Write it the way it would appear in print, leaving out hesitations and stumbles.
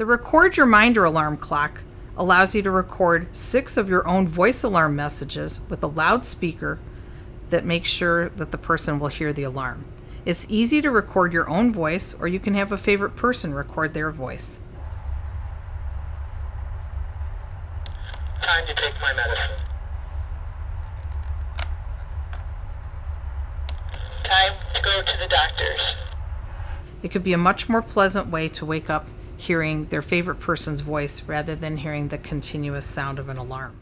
The Record Your Minder alarm clock allows you to record 6 of your own voice alarm messages with a loudspeaker that makes sure that the person will hear the alarm. It's easy to record your own voice, or you can have a favorite person record their voice. Time to take my medicine. Time to go to the doctor's. It could be a much more pleasant way to wake up hearing their favorite person's voice rather than hearing the continuous sound of an alarm.